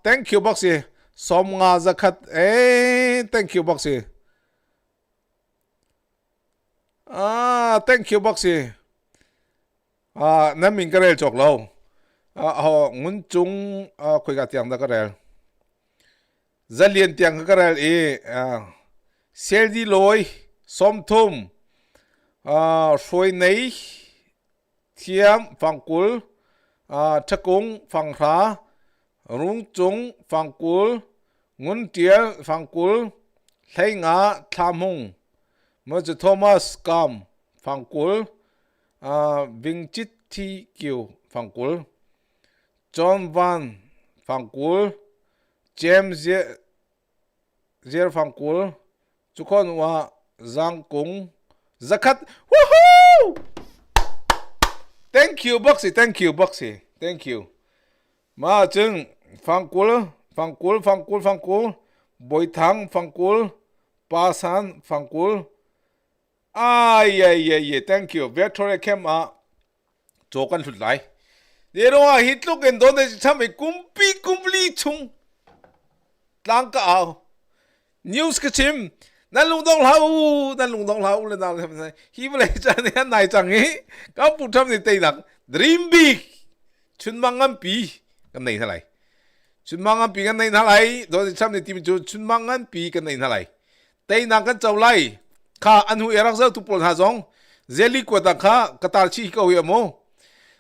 thank you box si som nga zakat thank you box si thank you box siนั่นมิงก็เรลจกเรางุนจุงคุยกับเตียงก็เรลจะเรียนเตียงก็เรลเซลดีลอยสมทุมช่วยในเทียมฟังกุลทะกุงฟังขารุงจุงฟังกุลงุนเตียฟังกุลไทงาทามงเมื่อจะโทมัสกามฟังกุลวิงจิตที่กิวฟังกุลจอห์นวันฟังกุลเจมส์เจอร์ฟังกุลทุกคนว่าจังกุงzakat woohoo thank you boxy thank you boxy thank you มาจึงฟังกุลบอยทังฟังกุลปาสันฟังกุลthank you เวทโทรเข้มโจกันสุดไหลเดี๋ยวว่าฮิตลูกเอ็นโดนได้ทำให้กุมลีชุงตั้งก็เอา news ก็ชิมนั่นลุงต้องเล่าเลยนะทำไมฮิบเลยจังเนี่ยนายจังงี้ก็พูดทำในเตนัก dream big ชุนมังงันปีกันในเท่าไหร่ชุนมังงันปีกันในเท่าไหร่โดยทำในทีมจูชุนมังงันปีกันในเท่าไหร่เตนักกันเจ้าไล่ข้าอันหูเอรักเซอร์ทุกคนหาจงเจลิกวดข้ากระตาชีเขาเหี้ยโม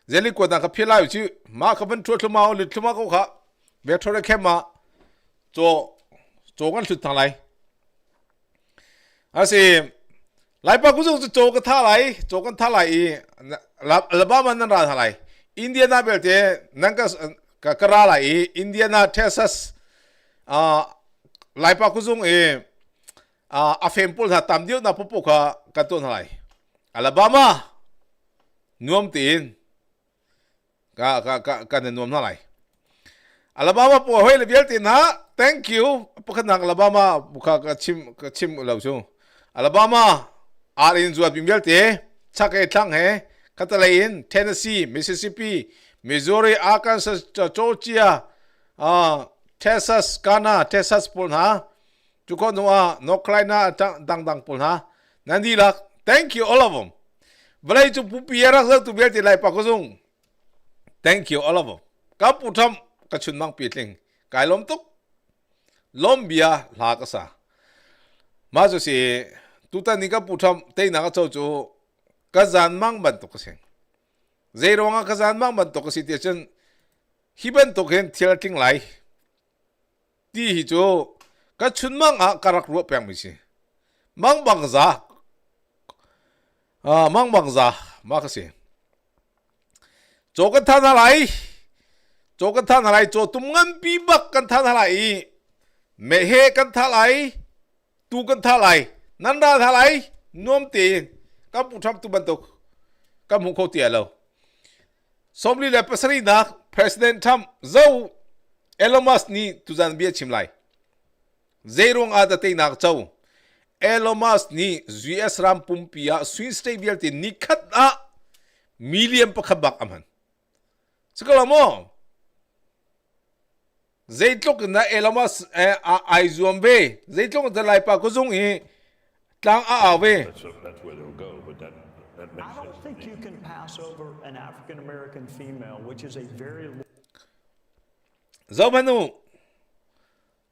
เจลิกวดข้าเพียไล่ชื่อมาขับเป็นทัวร์ทุ่มเอาหรือทุ่มเอาข้าเบียร์ทัวร์แค่มาโจกันสุดทางไหนสิหลายปากกูจะโจกันท่าไหลโจกันท่าไหลลับมันนั่นราท่าไหลอินเดียนาเบลเตนั่นก็กระไรอินเดียนาเท็กซัสหลายปากกูจะอาเฟมพูดถ้าตามเดียวน่าปุ๊บกันตัวท่าไหลอัลบามานัวมตีนกันนัวมท่าไหลอัลบามาปุ๊บเฮ้ยเบลตีนฮะ thank you พวกนักอัลบามาบุคคลชิมเราชูอัลบามาอารินจวดบิมเบลเตชักเอทังเฮคัตเลอินเทนเนสซีมิสซิสซิปปีมิสซูรีอาร์คันซัสจอร์เจียเท็กซัสกานาเท็กซัสปุ่นฮะทุกคนว่านอร์ทแคโรไลนาดังปุ่นฮะนั่นดีละ thank you all of them เวลาจุปุ๊บปีรักษาตุเบลเตไลปากกุซุง thank you all of them กับปุ่นทำกับชุนมังปีลิงกายลมตุกลมเบียลากษามาจุสิตุตันนี่ก็พูดทำเตยนักเจ้าจูกระจานมังบันตุกเสียงเจรวงกระจานมังบันตุกสิเดียจันฮิบันตุกเห็นเทียร์ทิ้งไหลที่ฮิจูก็ชุนมังกระรักรัวเปียงมิสิมังบังซามาก็เสียโจกันท่านอะไรโจตุมเงินปีบักกันท่านอะไรเมเฮกันท่าไหลตูกันท่าไหลนันดาท่าไหลนวมตีกับผู้ทำตุบันตุกกับหุงเขาเตียเราสมรีเลปสรีนัก President ทำเจ้าเอลมัสนี่ตุจันเบียชิมไลเจรงอาดเตนักเจ้าเอลมัสนี่ US รำปุ่มปียสวินสเตเบียตีนิคัดมิลเลียนปะขบักอามันสกัลโมZeitlok na elamas aizombe Zeitlok na lai pa kuzung tang aawe That's where they'll go, but that makes I don't think you can pass over an African American female, which is a very Zomanu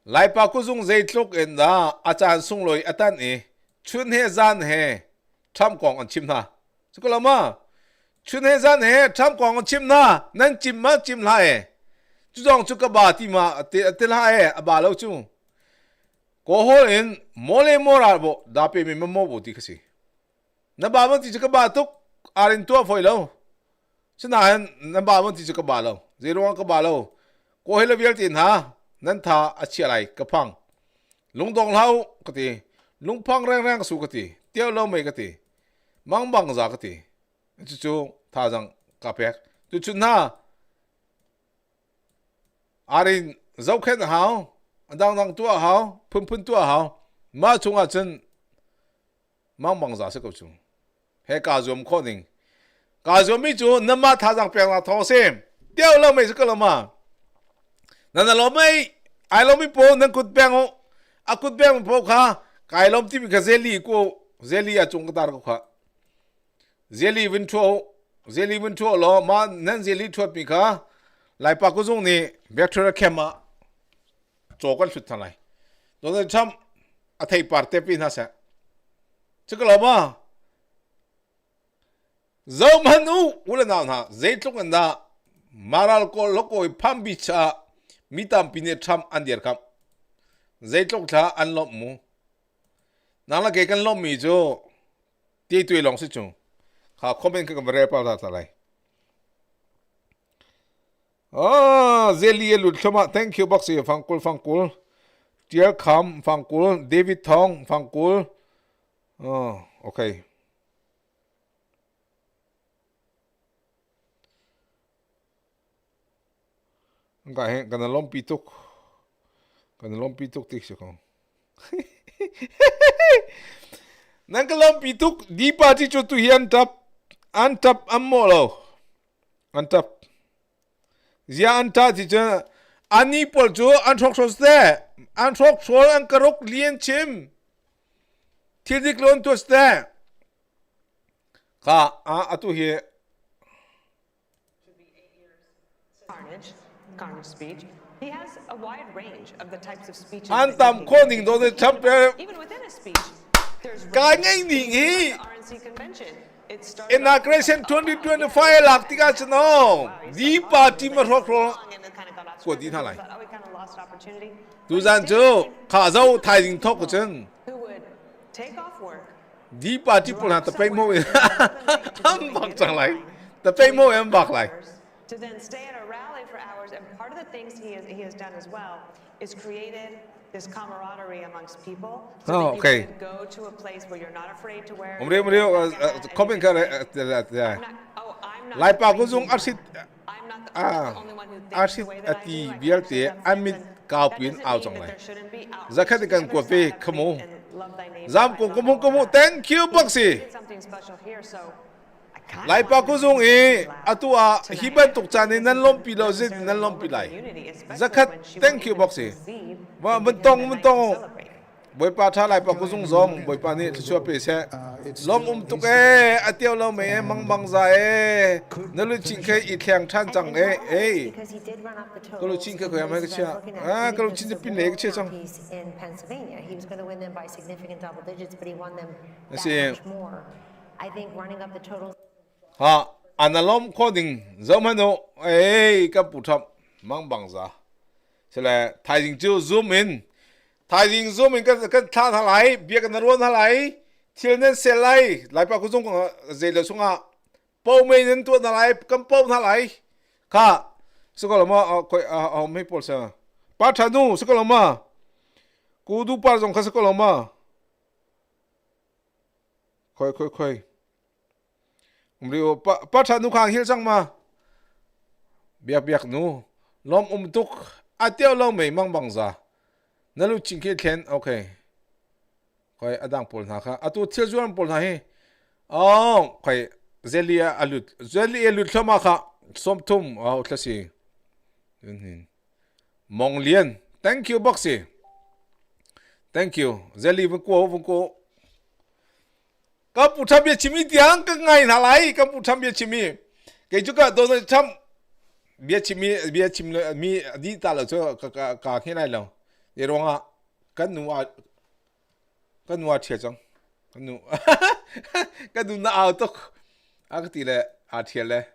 lai pa kuzung Zeitlok na achan sung loi atan chun he zan he tham kong an chim na sukalama chun he zan he tham kong an chim na nan chim ma chim laจุดองจุกบาที่มาเตล่าบาเราจูโกโฮอินโมเลโมราบดาเปมิมโมบุติกสินับบามันที่จุกบาทุกอารินตัวฟอยเราฉะนั้นนับบามันที่จุกบาเราเจรวงกบาเราโกเฮลเวียลตินฮะนั่นท่าอาชีอะไรกระพังลุงดองเรากติลุงพังแรงสู้กติเตี้ยวเราไม่กติมังบังจากติจู่ท่าจังกาเปกจู่น่าอารินเจ้าแค่หาวดังตัวหาวพุ่นตัวหาวมาชงอาจจะมังบังจากสักจุงเฮกาจอมคนหนึ่งกาจอมไม่จูนั่นมาท่าจังเปลี่ยนละท้องเสียมเดี๋ยวเราไม่สักละมา นั่นเราไม่ไอ้เราไม่โปนั่นกุดแบงโออากุดแบงโปค่ะไก่ล้มที่มีกเซลีกูเซลีอาจงกตาร์กูค่ะเซลีวินทัวล้อมานั่นเซลีทัวมีค่ะไล่ปากกูจงนี่แบคทีเรียเข้มมาโจกันสุดทั้งหลายตอนนี้ทำอะไรปาร์ตี้ปีน่าเสีย这个老嘛，肉蛮牛，无论哪哈，这种人呐，马拉个那个攀比车，米当比你长安点看，这种车安老木，那了给跟老米就，第一对龙是种，好后面这个不来报他来。啊，这里也录什么 ？Thank you， box 放过，Dear Kam 放过 ，David Thong 放过。哦 ，OK。Enggak, karena lompituk tik sih kong. Nang lompituk di parti cutu antap amolo, antap. Zia antap tiga ani poljo antrok soste, antrok sol angkarok lien chim. Tidik lon toste. Ka atu here. Carnage speech. He has a wide range of the types of speeches. Antam koning do the chapter. Even within a speech, there's Kanya ini. RNC convention. It started Inauguration 2025 lak tiga chano. Di party merok ro. Ko di thalai. Oh, we kind of lost opportunity. Tu zan jo khazau thai ding thok chen. Who would take off work? Di party pun ha tapai mo. Am bak chang lai. Tapai mo am bak lai. To then stay at a rally for hours, and part of the things he has done as well is created this camaraderie amongst people. So Oh, that okay. you can go to a place where you're not afraid to wear. Umri comment ka lai pa ko zung arsit I'm not the only one who thinks the arsit way that I do. ati I bial think te there's amit difference, kau and pin that au doesn't chang mean that lai. there shouldn't be out. Zakat kan Never ko stand pe up kamo. and love thy neighbor Zam as ko thyself. komo. Thank you Baxi. Did something special here, so I kinda Lai pa wanted ko to zung be e loud atua tonight. hiban tok chan ni nan lom pi lo This is zin a nan lom moment pi for lai. unity, especially Zakat when she thank won't you even Baxi. concede Wa and mun give him tong the mun night to tong. celebrate. Boy pa tha lai pa ko zung zong boy pa ni chua pe se. Lom tuk e atiao lo me mang bang za e. Nalu ching ke I thang than chang e. Because he did run up the totals. Kalau cing ke ko yam ke chia. Looking at Kalau even cing just pin the le ke chia chang. piece in Pennsylvania, he was going to win them by significant double digits, but he won them that see. much more. I think running up the totals. Ha, analom coding zamano eh ka putham mang bang za. Sele thai jing chu zoom in. Thai jing zoom in ka tha tha lai, bia ka naron tha lai. Thil nen sel lai, lai pa ku jong ko ze le sunga. Pau mei nen tu tha lai, kam pau tha lai. Kha, sukol ma ko me pol sa. Pa thanu sukol ma. Ku du par jong kha sukol ma. Khoi. Umrio pa thanu khang hil sang ma. Biak nu. Lom tuk atiao lo mei mang bang za. Nalu chingke thlen okay. Khoi adang pol na kha. Atu thil juan pol na he. Oh, khoi zelia alut thama kha. Som thum tlasi. Monglian. Thank you Boxy. Thank you. Zeli vun ko. Ka putham ye chimi tiang ka ngai na lai ka putham ye chimi. Ke juga do na cham bia chim mi di ta lo cho ka khi nai lo. Ye ronga kan nu thia chang. Kan nu na au tok. A ti le a thia le.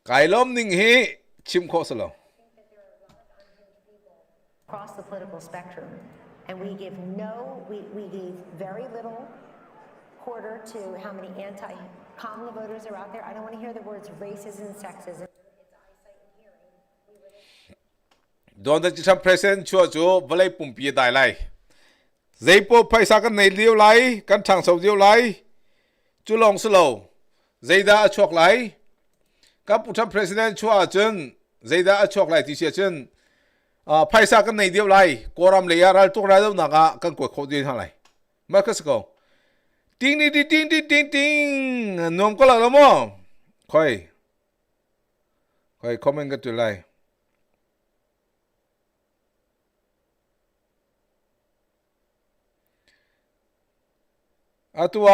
Kai lom ning he chim kho salo. Across the political spectrum, and we gave very little quarter to how many anti-Kamala voters are out there. I don't want to hear the words racism and sexism. Don da cham present chu balai pumpi dai lai. Zeipo paisa kan nei liu lai, kan thang so liu lai. Chu long slo. Zeida achok lai. Ka putham president chu a chen. Zeida achok lai ti sia chen. Paisa kan nei liu lai. Koram le yaral tok ra do na ga kan ko kho di thang lai. Ma ka sko. Ting ni ting. Nom ko la lo mo. Khoi. คอยคอมเมนต์กันตัวไรตัว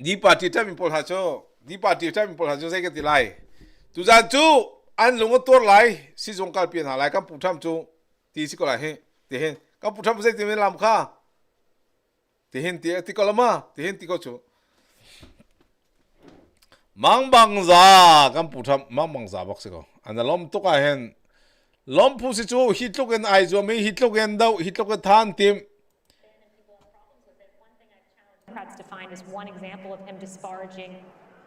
ดีปาร์ตี้ถ้ามีพลหาโจดีปาร์ตี้ถ้ามีพลหาโจใส่กันที่ไรตุจานจูอันลงก็ตัวไรสิจงการเปลี่ยนหาไรกันผู้ทำจูตีสิก็ไรเห็นตีเห็นกันผู้ทำใส่ตีไม่ลำค่าตีเห็นตีตีก็ละมาตีเห็นตีก็จูมังบังซากันผู้ทำมังบังซาบอกสิก็อันนั้นล้มตุกเห็นล้มผู้สิจูฮิตลูกกันไอจูไม่ฮิตลูกกันดาวฮิตลูกกันทานทีมDemocrats defined as one example of him disparaging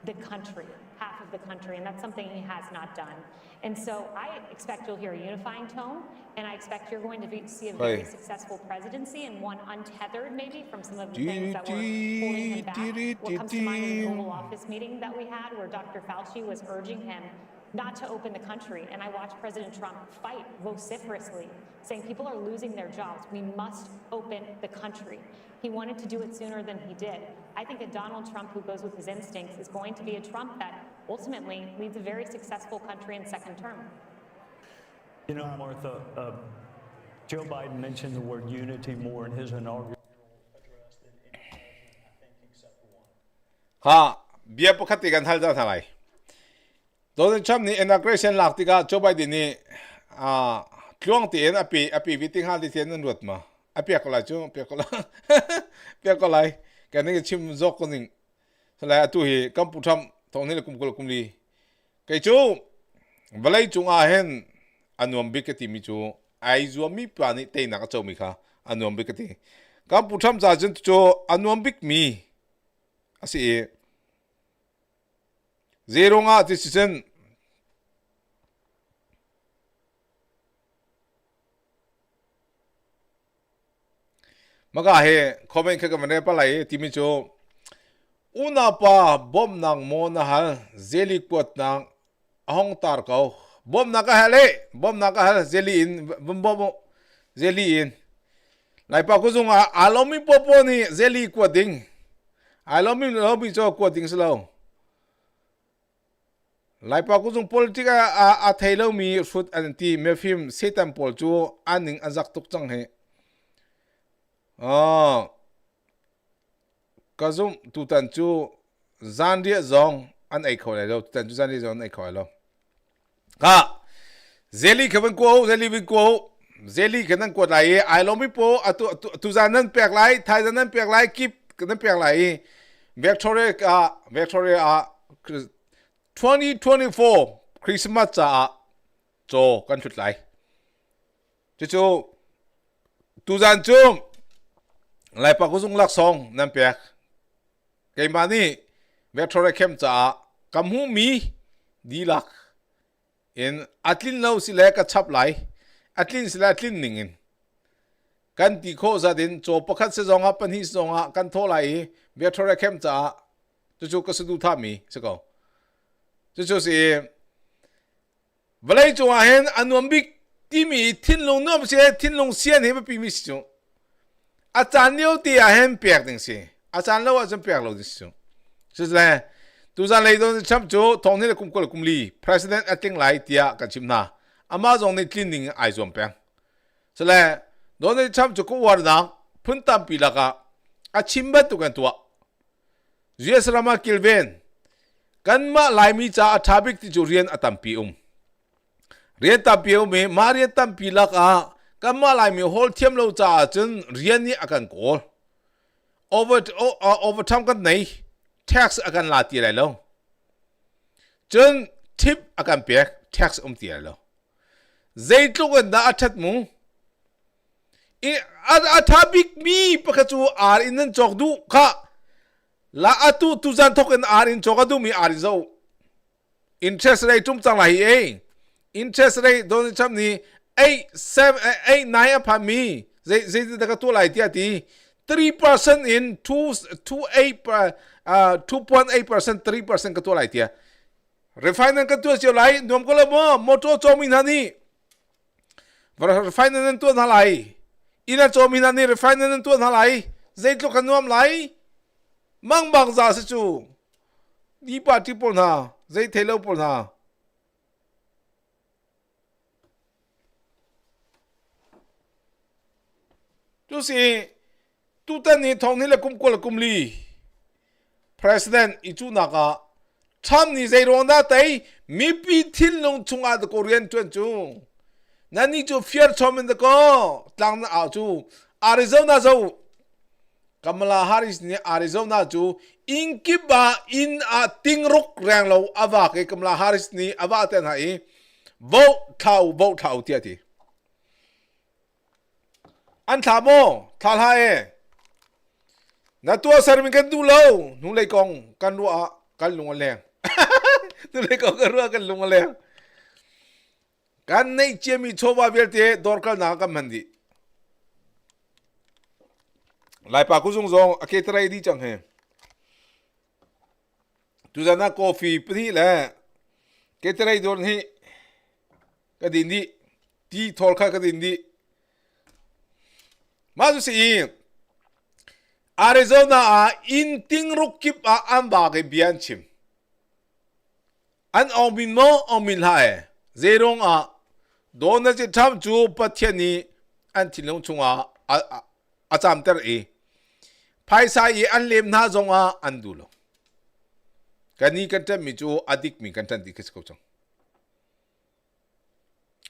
the country, half of the country, and that's something he has not done. And so I expect you'll hear a unifying tone, and I expect you're going to see a very successful presidency and one untethered maybe from some of the things that were holding him back. What comes to mind is the Oval Office meeting that we had where Dr. Fauci was urging him not to open the country. And I watched President Trump fight vociferously, saying people are losing their jobs. We must open the country. He wanted to do it sooner than he did. I think a Donald Trump who goes with his instincts is going to be a Trump that ultimately leads a very successful country in second term. You know, Martha, Joe Biden mentioned the word unity more in his inaugural address than any president, I think, except for one. เบียร์ปกติกันทันจะเท่าไหร่โดนชัมนี่ inauguration หลักที่ก็โจไบเดนนี่ช่วงที่อปีวิติ้งห้าที่เทียนนั่นรวดมาเปียกอะไรจูเปียกอะไรเปียกอะไรแกนี่ก็ชิมจอกคนหนึ่งสลายตัวเหกัมพูชาตรงนี้เลยกุมลีแกจูเวลาจูอาเห็นอันวันบิกตีมีจูไอจูมีปานิเตนักเจ้ามีค่ะอันวันบิกตีกัมพูชาจะจันจูอันวันบิกมีอาศัยzero nga decision maga he comment ka mane palai timi cho una pa bom nang mo na hal zeli kwat nang ahong tar kau bom na ka hal zeli in bom zeli in lai pa ku zung alomi popo ni zeli kwat ding alomi cho kwat ding slow lai pa ku zung politika a thailo mi foot anti me film setam pol chu aning azak tuk chang he kazum tutan chu zandia zong an ai khole lo tutan chu zandia zong ai khole lo ka zeli khaban ko zeli khanan ko lai ai lo mi po tu zanan pek lai thai zanan pek lai kip kan pek lai victoria 2024 Christmas จะโจกันชุดไหลจู่ตูจันจุ่มไหลปากกุศลลักซองนั่นเปียกเกมานี่เวทโทรเข้มจะกำหูมีดีลักเอ็นอัตลินเราสิเล็กชับไหลอัตลินสิเล็กอัตลินหนึ่งกันตีโคซาดินโจปคัดเสจงอ่ะปันหิสงอ่ะกันโทไหลเวทโทรเข้มจะจู่ก็สะดุดท่ามีสักเอา这就是本来就阿hen安文比地米天龙那么些天龙线你们比米是阿战了的阿hen白定是阿战了阿真白了的是是不是都在来到差不多同天的公里 president 一定来第二个chim na 阿妈从那天灵爱装病是嘞到那差不多过完了喷淡比那个阿chim不都跟多热是那么kilvenกันมาลายมีจ่าอัฐบิกที่จูเรียนอัตัมปีเรียนตัมปีมีมาเรียนตัมปีลักกันมาลายมีโฮลเทียมเราจ่าจนเรียนนี้อากันโกลover time กันไหน tax อากันลาตีอะไรแล้วจนทิปอากันเปียก tax ตีอะไรแล้วใจตุกันด่าอัฐมูอัฐบิกมีปะกจูอารินันจอกดูค่ะละอัตุตุจันทกันอารินจอกดูมีอาริโซ interest rate จุ่มจังไรเอง interest rate โดนจำนี้8 9พันมีเจตะกตัวไหลที่อ่ะที่ 3% in 2.8% 3% กตัวไหลที่ refinance กตัวเสียไหลนวมก็เลยมอโตโจมินานี่ refinance ตัวไหลอินาโจมินานี่ refinance ตัวไหลเจตลูกกันนวมไหลมังบังซาสิจูดีปาที่ปนหาใจเทเลปนหา chú si tu tên ni thong ni là kum li president ichu naka tham ni zai rong da tai mi pi thin long chunga de korean chuan chu nani chu fear chomen de ko tlang na a chu Arizona zo Kamala Harris ni Arizona chu inkiba in a tingruk rang lo awa ke Kamala Harris ni awa ten hai vote thau tia ti an thamo thal hai na tua sarmin kan du lo nu lei kong kan lu a kan lung leng nu lei kong kan ru kan lung leng kan nei chemi chowa velte dorkal na ka mandi lai pa ku zung zong ake trai di chang he tu jana coffee pri la ke trai don hi ka din di ti thol kha ka din di ma su si Arizona a in ting ruk kip a an ba ke bian chim an ong bin mo ong min hai zerong a don na che tham chu pathian ni an thilong chunga a cham ter e paisa ye an lem na zong a an du lo kani kan tam mi chu adik mi kan tan di kes ko chang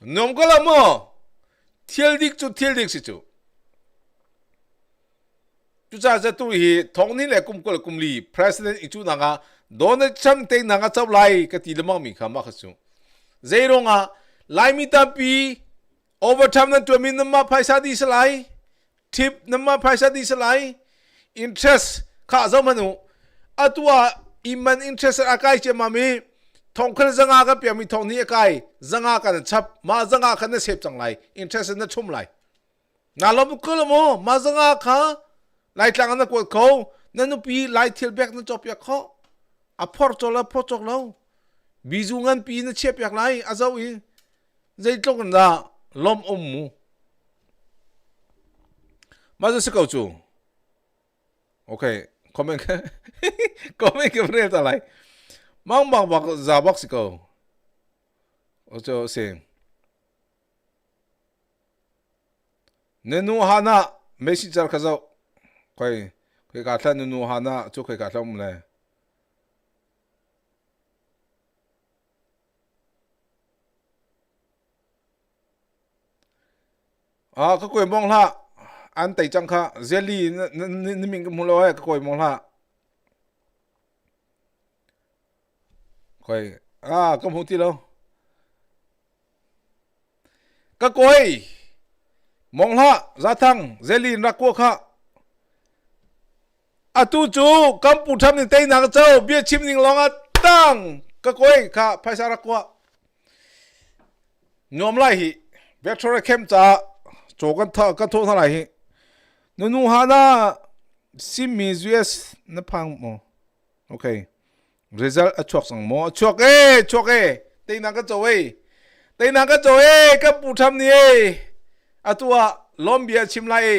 nom ko la mo thiel dik si chu tu cha za tu hi thong ni le kum li president ichu na nga Donald Trump te na nga chau lai ka ti lemang mi kha ma kha chu zero nga lai mi ta pi overtime na tu min na ma paisa di salai tip na ma paisa di salai interest kha zo manu atua iman interest akai che mami thong khal zanga ka pya mi thong ni akai zanga ka na chap ma zanga kha na sep chang lai interest na chum lai na lo ko lo mo ma zanga kha lai tlang na ko ko na nu pi lai thil bek na chop ya kho a phor chola pho chok lo bizungan pi na chep yak lai azau i zai tlok na lom mu ma zo se ko chu okay comment comment ke vre ta lai mang bang bak za bak se ko o cho se nenu hana message jar khazau koi ka thlan nu hana chu koi ka thlam le a ka koi mong la an tai chang kha zeli ni ming mu lo ka koi mong la koi a ka mu ti lo ka koi mong la za thang zeli na ko kha atu chu kam pu tham ni teinak chau bia chim ning longa tang ka koi kha phaisa ra kwa nyom lai hi vector kem cha chokan tha ka tho lai hi nu hana sim mi us na phang mo okay result a chok sang mo chok e teinak ka chau teinak ka chau kam pu tham ni atua lombia chim lai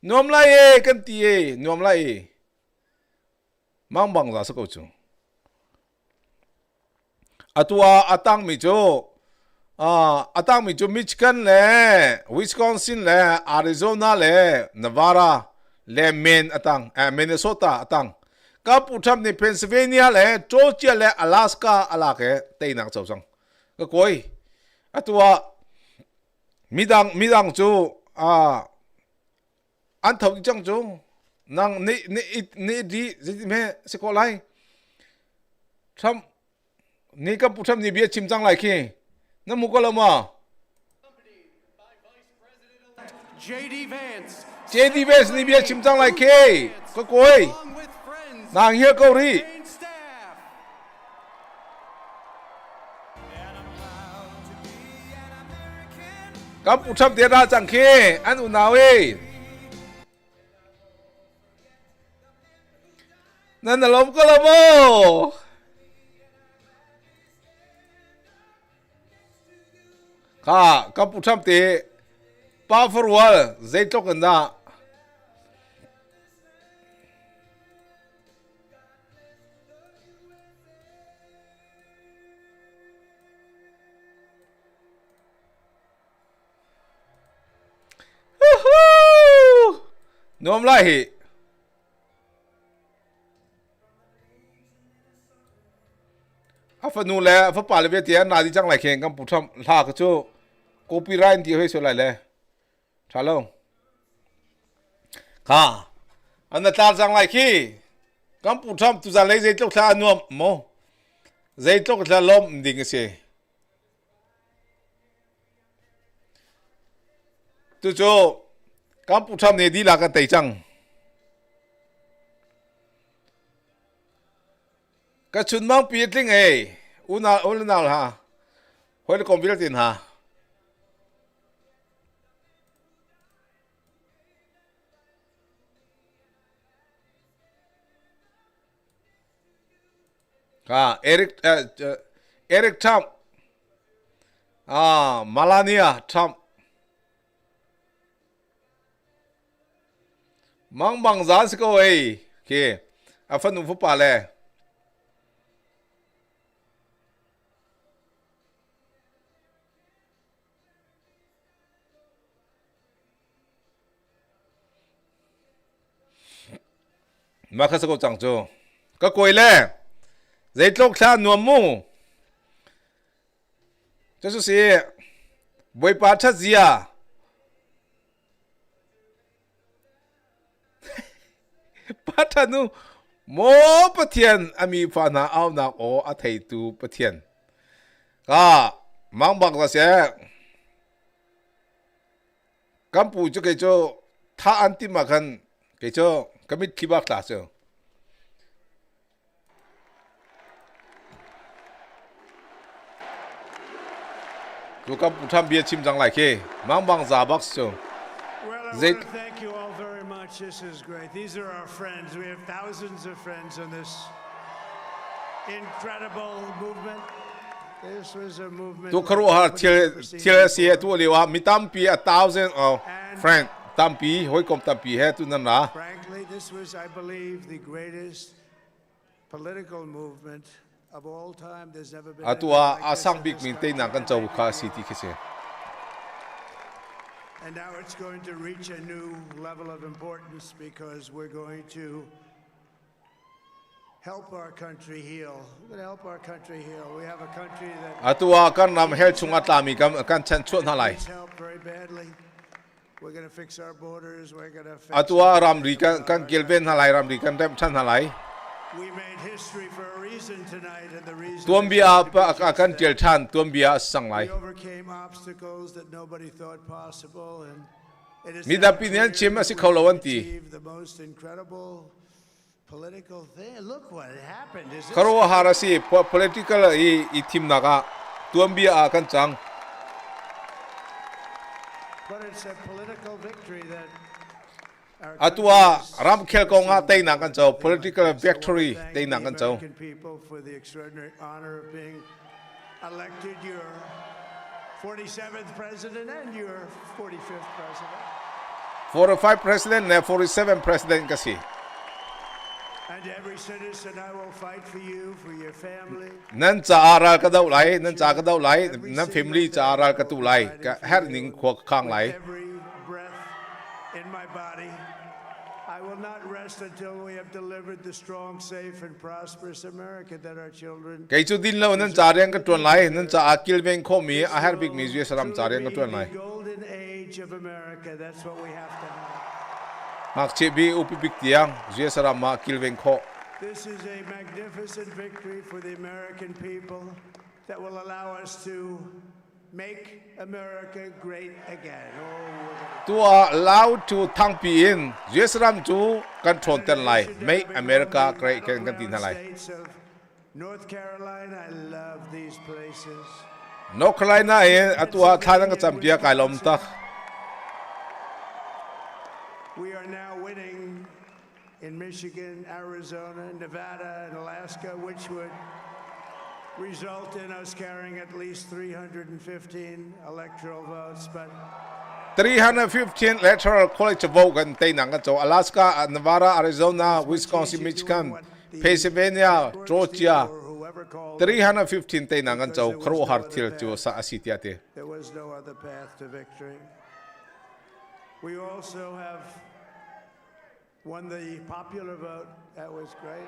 nom lai kan ti nom lai mang bang za sa ko chu atua atang mi cho atang mi cho Michigan le Wisconsin le Arizona le Nevada le Maine atang Minnesota atang ka pu tham ni Pennsylvania le Georgia le Alaska ala ke teinak chau sang ka koi atua midang chu an thau chang chu nang ni di me se ko lai tham ni ka pu tham ni bia chim chang lai ki na mu ko la ma JD Vance ni bia chim chang lai ki ko koi nang here ko ri ka pu tham de ra chang ki an u na weนั่นน่ะลมก็ละโมข้ากับผู้ทำเตะป้าฟรัวเจ๊ตกันนะฮู้ฮู้ นวมไล่ฟันนูแลฟันป่าเลยเวียเตียนาดีจังไรเข่งกัมพูชาลากจู่คอปี้ไรน์ที่ให้สุดเลยชาลงค่ะอันนั้นตาจังไรขี้กัมพูชาตุจาเลยใจตกทานวมโมใจตกทาลมดิ่งเสียตุจูกัมพูชาเนี่ยดีลากันเตยจังก็ชุนมังปีติงอุณาลฮะหอยคอมพิวเตอร์ตินฮะเอริกทรัมป์มาลานียทรัมป์มังบังซาสก็เคฟันนูฟุปปาเลยมาคัสกุจังโจก็กวยเล่ใจตกทานนวมมูจะสุสีบวยปาชัดเสียปัทนูโมปะเทียนอามีฟานาเอานักโออาไทตูปะเทียนก็มังบักละเสียกัมพูจะเกจโจท่าอันติมากันเกจโจก็มิดคิบักลาเซอดูกับผู้ทำเบียร์ชิมจังไรเคมังบังซาบักโซ Well, I want to thank you all very much. This is great. These are our friends. We have thousands of friends on this incredible movement. This was a movement. ตัวครัวฮะเทียเสียตัวเรียกว่ามีตั้มปี1,000 of friend ตั้มปีหอยกลมตั้มปีให้ตัวนั้นนะ Frankly, this was, I believe, the greatest political movement of all time. There's never been ตัว anything like อา this สัง in บิก this มินเต country. นังกันเจ้าข้าสิที่เสีย And now it's going to reach a new level of importance because we're going to help our country heal. We're going to help our country heal. We have a country that ตัวกันนำเฮลชุงอัตามีกันชันชวนอะไร needs help very badly. We're going to fix our borders. We're going to fix ตัวรำรีกันเกลเวนอะไรรำรีกันเต็มชันอะไร We made history for a reason tonight, and the reason ตัว is เบีย going to be กันเกล success. ชันตัวเบียสังไร We overcame obstacles that nobody thought possible, and it is มีแต่ now ปีนี้ clear ชิม that สิ we เขาละวันตี achieved the most incredible political thing. Look what happened. Is ครัว this ฮาราซี political อีทีมนักตัวเบียกันจัง But it's a political victory that our ตัว country รำเคลกงเตนังกันเจ้า political victory เตนังกันเจ้า American people for the extraordinary honor of being elected your 47th president and your 45th president. 45 president และ47 president ก็สิ And every citizen, I will fight for you, for your family. นั่นจะอาราลกระเดาไหลนั่นจะกระเดาไหลนั่น family จะอาราลกระตุไหลก็แฮดนิงขวกข้างไหล With every breath in my body, I will not rest until we have delivered the strong, safe, and prosperous America that our children. ไก่จุดดินแล้วนั่นจะเรียงกระตวนไหลนั่นจะอากิลเวงข้อมีอาฮาร์บิกมีจุดสลัมจะเรียงกระตวนไหล The golden age of America. That's what we have to have. หากเชบีอุปบิกเตียงจุดสลัมมากิลเวงข้อ This is a magnificent victory for the American people that will allow us to make America great again. Oh, we're gonna ตัวลาวจูทั้งปีนจุดสลัมจูกันทนเต็นไหลไม่อเมริกาเกรกันกันตินไหล States of North Carolina, I love these places. นกไลน่าเองตัวท่านั่งก็จำเปียกายลมตัก We are now winning in Michigan, Arizona, Nevada, and Alaska, which would result in us carrying at least 315 electoral votes. But 315 electoral college vote กันเตนังกันเจ้า Alaska, Nevada, Arizona, Wisconsin, Michigan, Pennsylvania, Georgia whoever called 315 เตนังกันเจ้าครัวฮาร์ทิลจูสาสิทยาเต there was no other path to victory. We also have won the popular vote. That was great.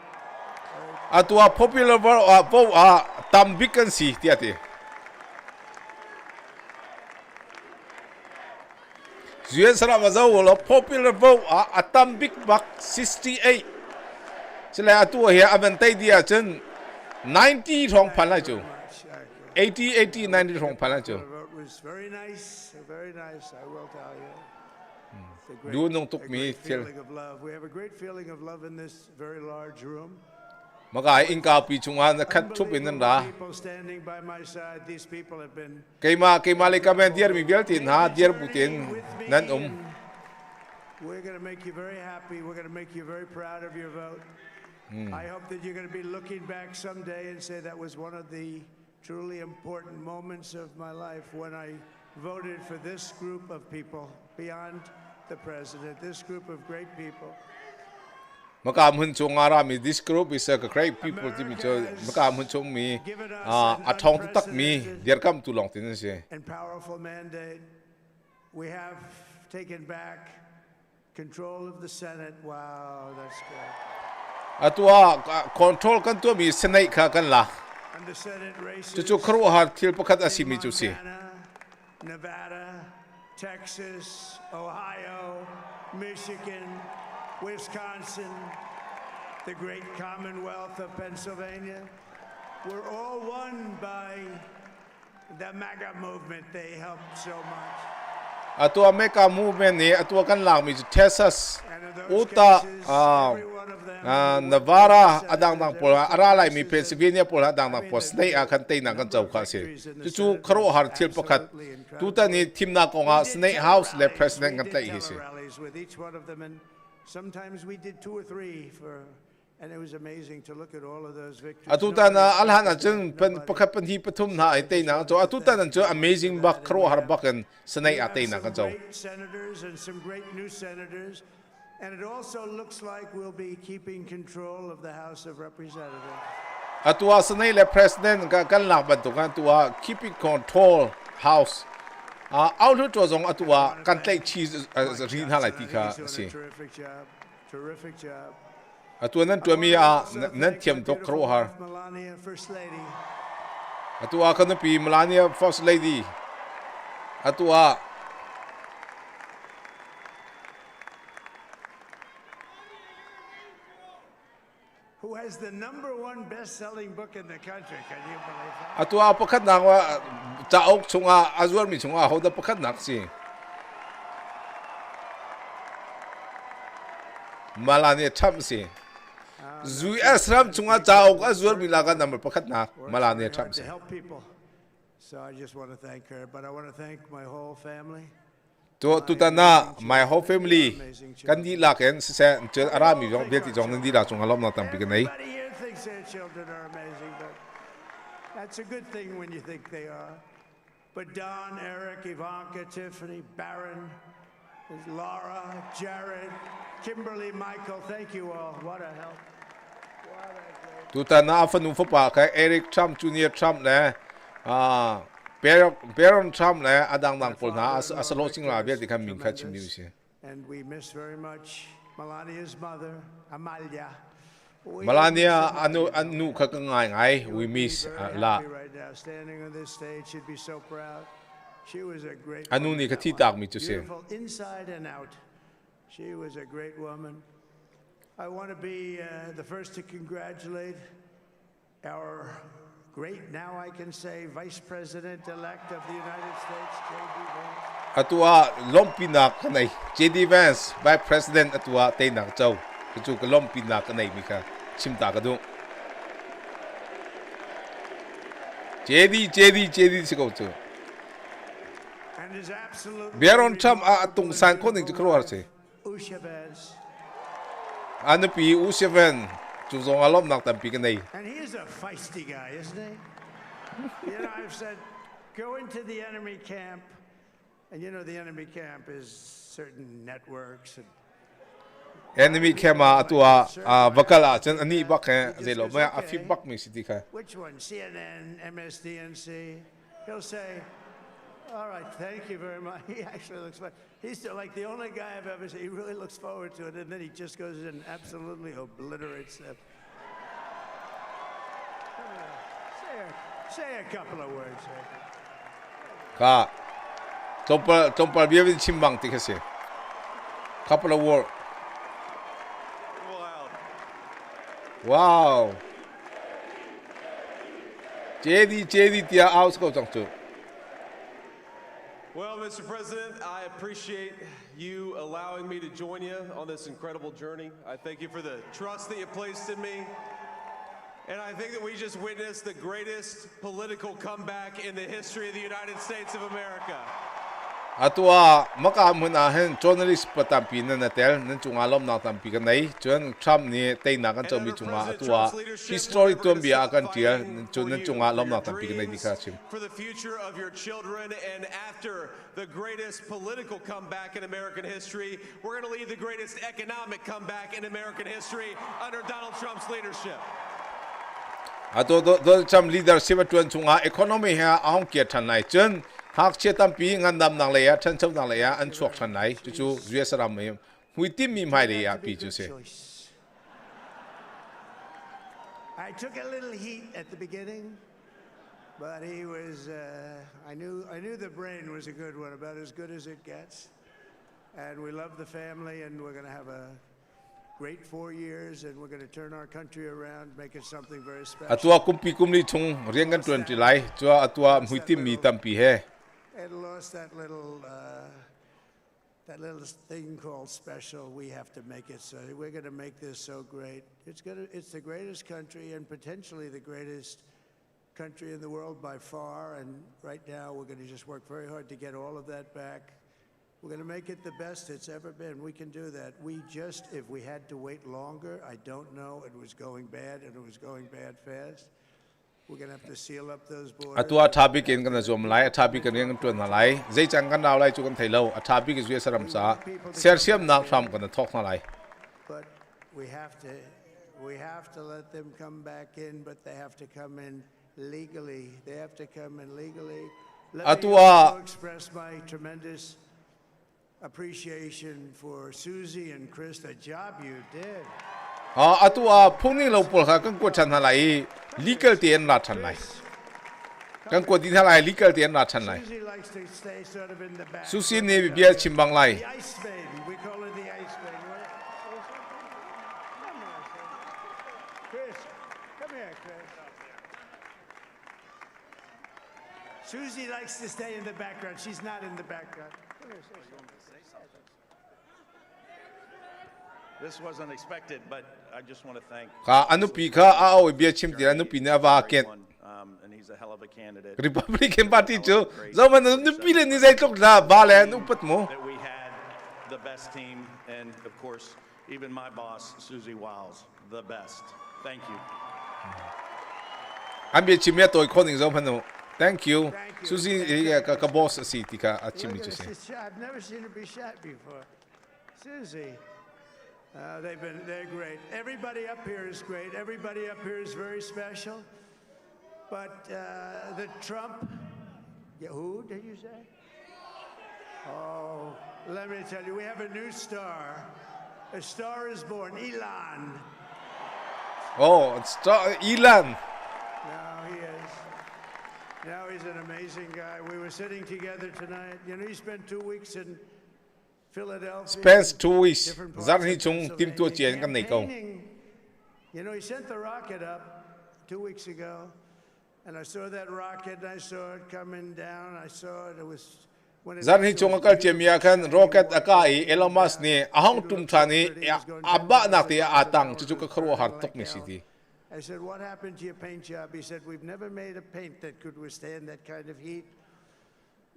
Atua popular vote tam vacancy tiati. Zuyen sara mazau lo popular vote tam big buck 68. Sila atua here avantai dia chen 90 thong phan lai chu. 80 90 thong phan lai chu. The vote was very nice, I will tell you. It's a Du nong tuk a mi great til. feeling of love. We have a great feeling of love in this very large room. Magai inka pi chunga na khat thup in nan da. People standing by my side. These people have been Keima le kamen dier mi beltin ha dier butin with me, nan and we're going to make you very happy. We're going to make you very proud of your vote. I hope that you're going to be looking back someday and say that was one of the truly important moments of my life when I voted for this group of people beyond the president, this group of great people. Makam hun chung ara mi this group is a great people ti mi cho makam hun chung mi athong tu tak mi dier kam tu long tin se. And powerful mandate. We have taken back control of the Senate. Wow, that's good. Atua control kan tu mi senai kha kan la. And the Senate races. Chu khru har thil pakhat asimi chu se. Montana, Nevada, Texas, Ohio, Michigan, Wisconsin, the great Commonwealth of Pennsylvania. We're all won by the MAGA movement. They helped so much. Atua meka movement ni atua kan lang mi Texas And in those Utah cases, every one of them Nevada adang dang pol ara lai mi Pennsylvania pol adang dang pol snake kan teinak kan chau kha se. Chu khru har thil pakhat tu ta ni ithimnak nga snake house le president kan tai hi se. rallies with each one of them, and sometimes we did 2 or 3 and it was amazing to look at all of those victories. Atuta na alhan achun pakhat pan hi pathum na ai teina cho atuta nan cho amazing bak khro har bakan sanai atei na kan Some cho. great senators and some great new senators, and it also looks like we'll be keeping control of the House of Representatives. Atua sanai le president ka kan lak ban tu kan tua keeping control house. Out to zong atua kan tai chi rin ha lai ti kha He's si. doing a terrific job. Terrific job. Atua nan tu mi nan thiam tok khro har. Melania, First Lady. Atua kan pi Melania first lady. Atua Who has the #1 best-selling book in the country? Can you believe that? atua pakhat na wa chaok chunga azwar mi chunga hoda pakhat nak si. Malani Trump si. Zui asram chunga chaok azwar mi laga number pakhat na Malani Trump si. To help people. So I just want to thank her, but I want to thank my whole family. To tutana my whole family kan di la ken se chen arami jong beti jong nan di la chunga lom na tam pi kanai. Everybody here thinks their children are amazing, but that's a good thing when you think they are. But Don, Eric, Ivanka, Tiffany, Barron, Laura, Jared, Kimberly, Michael, thank you all. What a help. What a great. Tutana afanu fo pa ka Eric Trump Junior Trump le Baron Trump le adang dang pol na asalo sing la beti kan min kha chim ni si. And we miss very much Melania's mother, Amalia. Melania anu kha ka ngai we miss la. Right now, standing on this stage, she'd be so proud. She was a great Anu woman. ni ka ti tak mi tu se. Beautiful inside and out. She was a great woman. I want to be the first to congratulate our great, now I can say, Vice President-elect of the United States, J.D. Vance. Atua lompina kanai JD Vance Vice President atua teinak chau. Chu ka lompina kanai mi kha chimta ka du. JD siko chu. And is absolutely Baron Trump atung san ko ning chu khro har se. Usha Vance. Anu pi U7 chu zong alom nak tam pi kanai. And he is a feisty guy, isn't he? You know, I've said, go into the enemy camp, and you know the enemy camp is certain networks and Enemy kema atua vakala chen ani bak he zelo ma afi bak mi siti kha. which one? CNN, MSDNC. He'll say, All right, thank you very much. He actually looks fun. He's like the only guy I've ever seen. He really looks forward to it, and then he just goes and absolutely obliterates them. Say a couple of words. Ka tompal biya with chimbang ti kasi. Couple of words. Wow. JD tia out ko chang chu. Well, Mr. President, I appreciate you allowing me to join you on this incredible journey. I thank you for the trust that you placed in me. And I think that we just witnessed the greatest political comeback in the history of the United States of America. Atua makamun ahhin journalist patampi na natel nan chungalom na tampi kan nai chuan Trump ni teinak kan chomi chunga atua history tuam bia kan tia chun nan chungalom na tampi kan nai dikachim. For the future of your children and after the greatest political comeback in American history, we're going to lead the greatest economic comeback in American history under Donald Trump's leadership. Ato do Trump leadership tuan chunga economy ha ahong kia thanai chun hak che tampi ngandam nang leya than chau nang leya an chuak thanai chu US ram me huitim mi mai leya pi chu se. I took a little heat at the beginning, but he was. I knew the brain was a good one, about as good as it gets, and we love the family, and we're going to have a great 4 years, and we're going to turn our country around, make it something very special. Atua kumli chung riang kan 20 lai chua atua huitim mi tampi he. It lost that little thing called special. We have to make it so. We're going to make this so great. It's the greatest country and potentially the greatest country in the world by far. And right now we're going to just work very hard to get all of that back. We're going to make it the best it's ever been. We can do that. If we had to wait longer, I don't know. It was going bad, and it was going bad fast. We're going to have to seal up those borders. Atua topic in kan zom lai topic kan riang kan tuan lai zai chang kan naw lai chu kan thailo a topic is US ram cha sersiam nak Trump kan thok na lai. But we have to let them come back in, but they have to come in legally. They have to come in legally. Let me also express my tremendous appreciation for Susie and Chris, the job you did. Atua phungni lo pol kha kan ko than lai legal tien la than lai. Kan ko di thalai legal tien la than lai. Susie likes to stay sort of in the back. Susie ne bia chimbang lai. The ice maiden, we call her the ice maiden. Come on, Chris. Come here, Chris. Susie likes to stay in the background. She's not in the background. Come here, say something. This wasn't expected, but I just want to thank. Ka anupi kha ao bia chim ti anupi na va ket. And he's a hell of a candidate. Republican Party chu zaman anupi le ni zai tok la ba le anupat mo. That we had the best team, and of course, even my boss, Susie Wiles, the best. Thank you. Am bia chim ya toy khoning zom phanu. Thank you. Susie ka boss si ti ka achim ni chu se. I've never seen her be shot before. Susie. They're great. Everybody up here is great. Everybody up here is very special. But the Trump, who did you say? Oh, let me tell you, we have a new star. A star is born, Elon. Oh, star Elon. Now he is. Now he's an amazing guy. We were sitting together tonight. You know, he spent 2 weeks in Philadelphia. Spends 2 weeks. Zar hi chung tim tu chien kan nei ko. You know, he sent the rocket up 2 weeks ago, and I saw that rocket, and I saw it coming down. I saw it. It was when it. Zar hi chung kal chemia kan rocket akai Elon Musk ni ahong tum thani abba nak ti atang chu ka khro har tok ni siti. I said, "What happened to your paint job?" He said, "We've never made a paint that could withstand that kind of heat."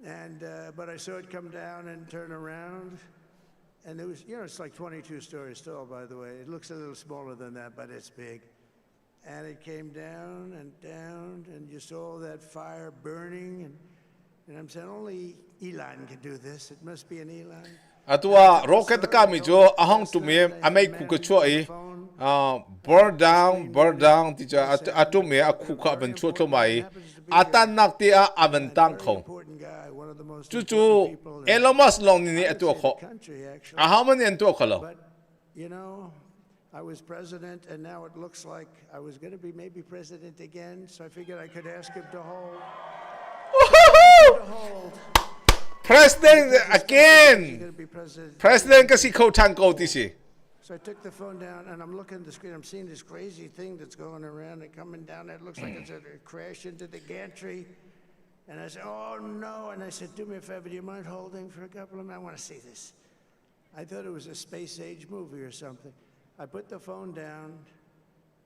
And but I saw it come down and turn around, and it was, you know, it's like 22 stories tall, by the way. It looks a little smaller than that, but it's big. And it came down, and you saw that fire burning, and I'm saying only Elon can do this. It must be an Elon. Atua rocket ka mi jo ahong tu me amai ku ka choi burn down ti cha atu me a khu kha ban chu mai atan nak ti a avan tang kho one of the most Chu important people Elon Musk long ni I would atu say the ko. country, actually. How many atu ko lo? But, you know, I was president, and now it looks like I was going to be maybe president again, so I figured I could ask him to hold. President again. Gonna be president. President kasi ko tan ko ti si. So I took the phone down, and I'm looking at the screen. I'm seeing this crazy thing that's going around and coming down. It looks like it's going to crash into the gantry. And I said, oh, no. And I said, do me a favor. Do you mind holding for a couple of minutes? I want to see this. I thought it was a space-age movie or something. I put the phone down.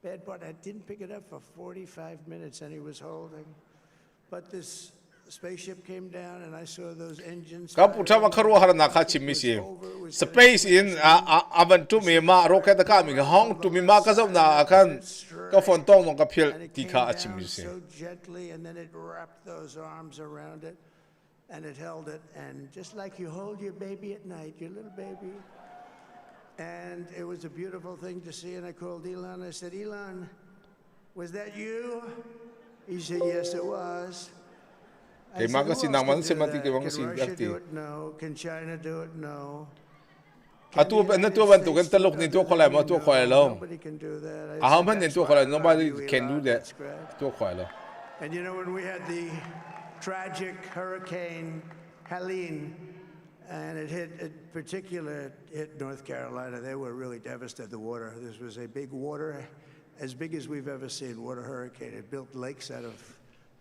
Bad part, I didn't pick it up for 45 minutes, and he was holding. But this spaceship came down, and I saw those engines. Kapucha makaru har na kha chimmi si. Space in avan tu me ma rocket ka mi hong tu mi ma ka zau na akan ka phone tong nong ka phil ti kha chimmi si. So gently, and then it wrapped those arms around it, and it held it, and just like you hold your baby at night, your little baby. And it was a beautiful thing to see, and I called Elon. I said, Elon, was that you? He said, yes, it was. I said, Kay who mga si else naman can si do mati that? kay mga Can si Russia Berti. do it? No. Can China do it? No. Atu na tu ban tu kan talok ni tu ko lai ma tu ko lai lo. Nobody can do that. Aham han ni tu ko lai nobody can do that. That's correct. Tu ko lai lo. And you know, when we had the tragic hurricane Helene, and it hit North Carolina, they were really devastated. The water, this was a big water, as big as we've ever seen, water hurricane. It built lakes out of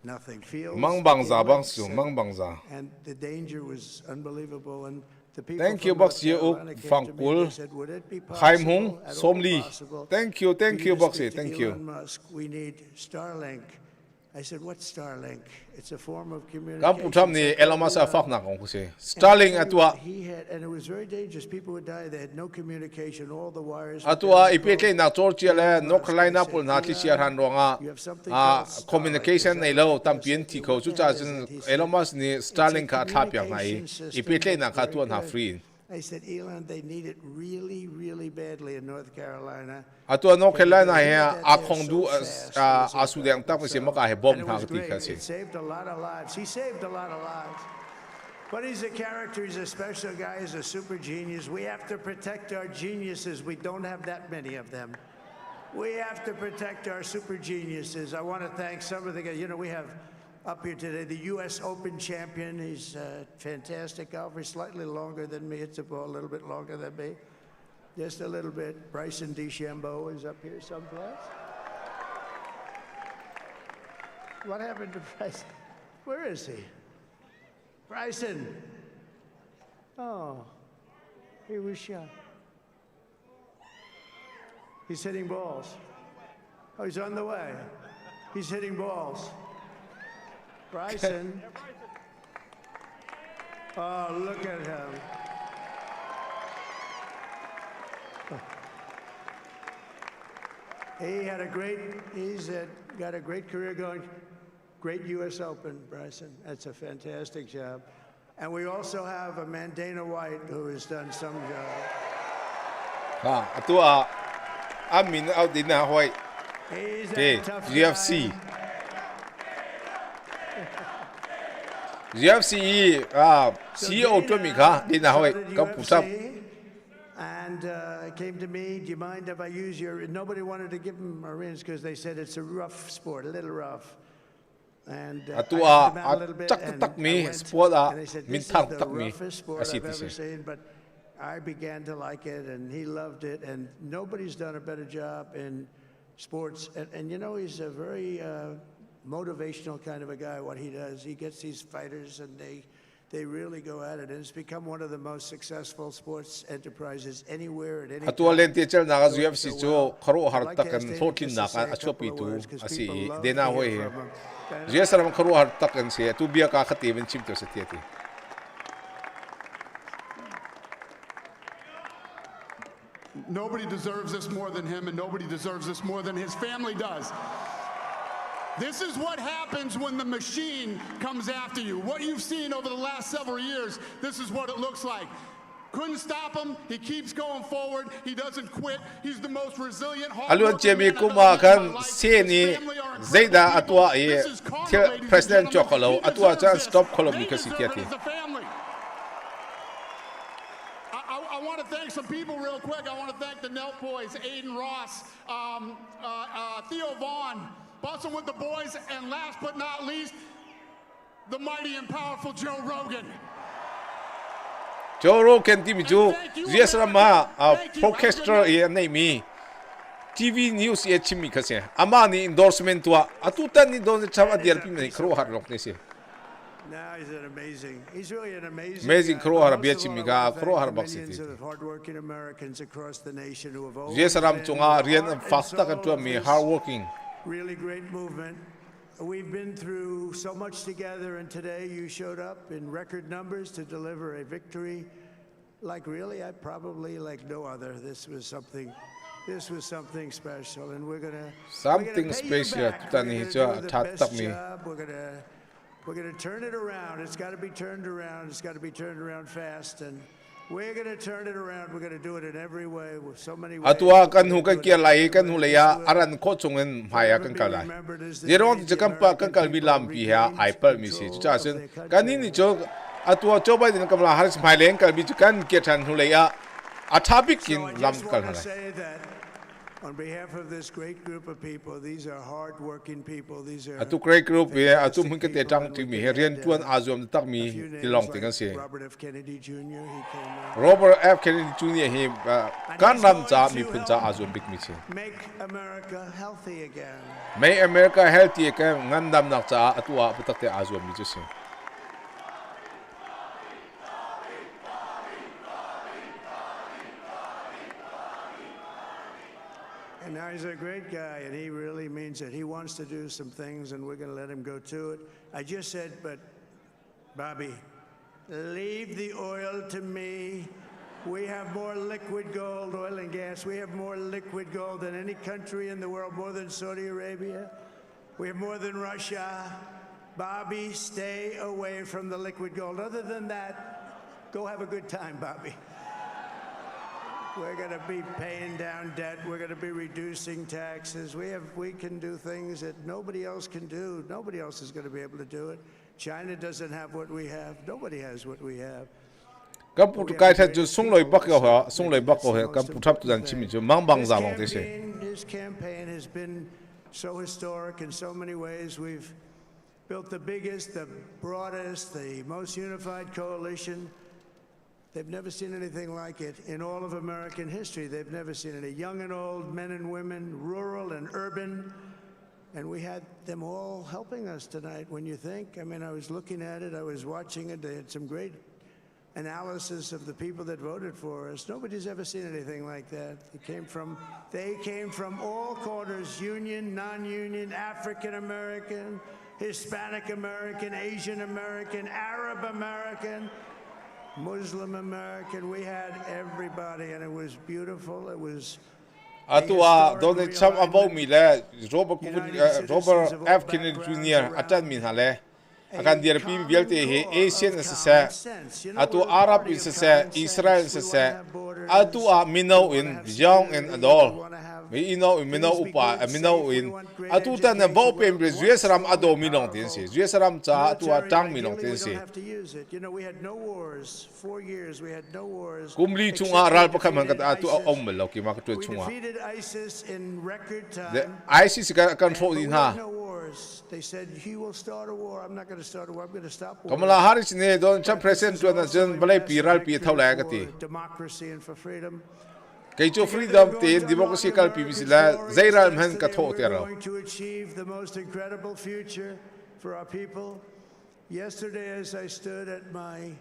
nothing. Fields. Mang bangza bang inlets, su mang bangza. And the danger was unbelievable. And the people Thank you from Box North Ye Up Carolina came Phang to me, Kul. they said, would it be Haim Hung possible, at Som all Lee. possible, Thank you for to Box Ye, speak to thank you. Elon Musk? We need Starlink. I said, what's Starlink? It's a form of communication. Kapucham ni Elon Musk afak na kong kasi. Starling atua. He had, and it was very dangerous. People would die. They had no communication. All the wires. Atua ipetle na Georgia le North Carolina pul na ti siar han ronga. Communication nei lo tampien ti ko chu cha jin Elon Musk ni Starling ka thapyak na I. Ipetle na ka tuan ha free. I said, Elon, they need it really, really badly in North Carolina. Atua North Carolina he akong du asu dang tak si maka he bomb ha ti ka si. It saved a lot of lives. He saved a lot of lives. But he's a character. He's a special guy. He's a super genius. We have to protect our geniuses. We don't have that many of them. We have to protect our super geniuses. I want to thank some of the guys. You know, we have up here today the U.S. Open champion. He's a fantastic golfer. He's slightly longer than me. It's a little bit longer than me. Just a little bit. Bryson DeChambeau is up here someplace. What happened to Bryson? Where is he? Bryson. Oh, he was shot. He's hitting balls. Oh, he's on the way. He's hitting balls. Bryson. Oh, look at him. He's got a great career going. Great U.S. Open, Bryson. That's a fantastic job. And we also have a man, Dana White, who has done some job. Atua amin out din na hoy. He's Hey, a tough UFC. guy. UFC CEO to mi ka din na hoy. Started Kapucham. UFC, and came to me, do you mind if I use your... Nobody wanted to give him Marines because they said it's a rough sport, a little rough. And I helped him out a little bit, and tak I mi went, sport and they said, min this is thang the tak mi roughest sport I've ever seen, but I began to like it, and he loved it, and nobody's done a better job in sports. And you know, he's a very motivational kind of a guy, what he does. He gets these fighters, and they really go at it, and it's become one of the most successful sports enterprises anywhere at any Atua time. len ti chel na ga UFC So chu well. kharo har I'd like tak to kan ask Dana thotin just na to say ka a achopi couple of tu words, 'cause asi people love dena to hoy. hear from him. Dana? Yes ram kharo har tak kan se tu bia ka khati ben chim to se ti. Nobody deserves this more than him, and nobody deserves this more than his family does. This is what happens when the machine comes after you. What you've seen over the last several years, this is what it looks like. Couldn't stop him. He keeps going forward. He doesn't quit. He's the most resilient, Alun hardworking Jemi man I've Kuma ever met in kan my life. seni His family are Zayda incredible people. atwa This is karma, e ladies and President gentlemen. Chokolo He atwa deserves chan this. stop kolom They ni deserve it kasitiati. as a family. I want to thank some people real quick. I want to thank the Nelt boys, Aiden Ross, Theo Vaughn, busting with the boys, and last but not least, the mighty and powerful Joe Rogan. Joe Rogan ti mi ju Yesrama podcaster e nei mi TV news e chimi kase amani endorsement tua atutan ni don cham adial pi ni kro har lok ni se Now he's really an amazing guy. kro har Most bia of all, chimi I ga wanna kro har thank bak the millions siti of hardworking Americans across the nation who have always Yesram been chunga the rian heart and fasta kan soul tu of mi this hard working really great movement. We've been through so much together, and today you showed up in record numbers to deliver a victory like really, I probably like no other. This was something special, and we're gonna Something pay you special back. tutani We're cha gonna do the that best tak mi job. We're gonna turn it around. It's got to be turned around. It's got to be turned around fast, and we're gonna turn it around. We're gonna do it in every way with so many ways. atwa kan We're hu gonna kan do it kia lai every kan way. hu This leya will aran ko chungen maya kan forever be kalai remembered as the jeron day ti the kan pa kan American kal bi people lam pi ha regained aipal mi si control cha of chen their country. kan ni jo atwa Joe Biden kam la har smai leng kal bi kan ke than hu leya athabik So kin I lam just kal want to halai say that on behalf of this great group of people, these are hard-working people. These are atu great group e atu fantastic mun ke te people, tang and ti we mi can rian add, tuan azom tak a mi few ti names long ting like se Robert F. Kennedy Jr. He came out. Robert F Kennedy Jr he kan ram cha mi pun cha help azom big mi che Make America healthy again. Make America healthy ka ngandam nak cha atwa putak te azom mi che And now he's a great guy, and he really means it. He wants to do some things, and we're going to let him go to it. I just said, but Bobby, leave the oil to me. We have more liquid gold, oil and gas. We have more liquid gold than any country in the world, more than Saudi Arabia. We have more than Russia. Bobby, stay away from the liquid gold. Other than that, go have a good time, Bobby. We're going to be paying down debt. We're going to be reducing taxes. We can do things that nobody else can do. Nobody else is going to be able to do it. China doesn't have what we have. Nobody has what we have. kam pu kai tha ju sung loi bak ho sung loi bak ho kam pu thap tu dan chimi ju mang bang za long te se His campaign has been so historic in so many ways. We've built the biggest, the broadest, the most unified coalition. They've never seen anything like it in all of American history. They've never seen it. Young and old, men and women, rural and urban. And we had them all helping us tonight. When you think, I mean, I was looking at it, I was watching it. They had some great analysis of the people that voted for us. Nobody's ever seen anything like that. They came from all corners, union, non-union, African American, Hispanic American, Asian American, Arab American, Muslim American. We had everybody, and it was beautiful. It was atwa don cham about mi le Robert F Kennedy Jr atan min hale akan dia pi bialte he Asian se atu Arab se Israel se atu a minau in young and adult we know in minau upa minau in atu tan bo pem Jerusalem ado minong tin se Jerusalem cha atu a tang minong tin se we had no wars. 4 years we had no wars. kumli chunga ral pa kam kat atu om lo ki ma ka tu We chunga defeated ISIS in record the time. ISIS ka control But din we ha had no wars. They said he will start a war. I'm not going to start a war. I'm going to stop war. Kamala Harris ne don cham president tu na jen balai piral pi thaula ka ti Democracy and for freedom. Kay cho freedom te democracy kal pi bisila zairal man ka tho te We're ro going to achieve the most incredible future for our people. Yesterday, as I stood at my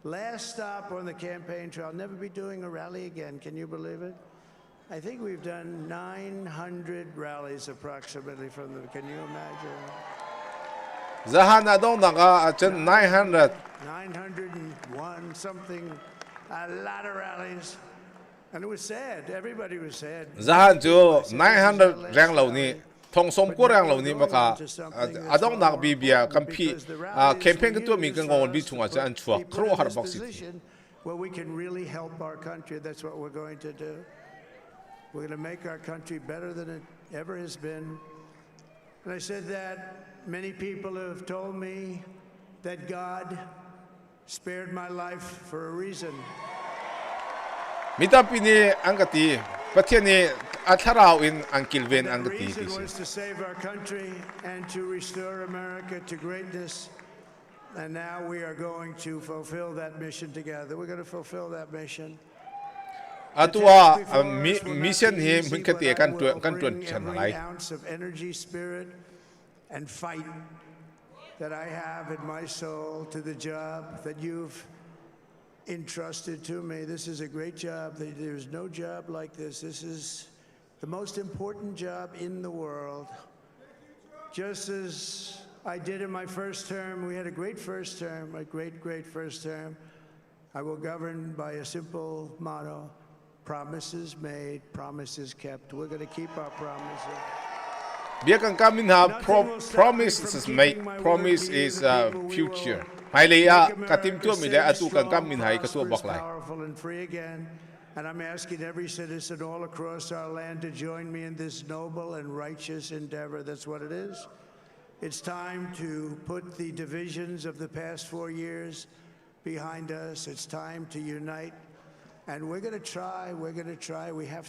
last stop on the campaign trail, I'll never be doing a rally again. Can you believe it? I think we've done 900 rallies approximately from the, can you imagine? zahan adong na chen 900 901 something, a lot of rallies. And it was sad. Everybody was sad. zahan jo 900 rang lo ni thong som ko rang lo ni maka adong na bi bia kam phi campaign ka tu mi kan ngon bi chunga cha an chua kro har box where we can really help our country. That's what we're going to do. We're going to make our country better than it ever has been. And I said that many people have told me that God spared my life for a reason. Mitapini angkati, patiani atharau in angkilven That angkati reason tisi. was to save our country and to restore America to greatness. And now we are going to fulfill that mission together. We're going to fulfill that mission. Atua mission he mungkati kan tuan Every chanalai. ounce of energy, spirit, and fight that I have in my soul to the job that you've entrusted to me. This is a great job. There's no job like this. This is the most important job in the world. Just as I did in my first term, we had a great first term, a great first term. I will govern by a simple motto: promises made, promises kept. We're going to keep our promises. Biarkan kami promise is made, promise is future. Mailaya katim tu mi dah atu kan kami hai katua baklai. Powerful and free again. And I'm asking every citizen all across our land to join me in this noble and righteous endeavor. That's what it is. It's time to put the divisions of the past 4 years behind us. It's time to unite. And we're going to try. We have to.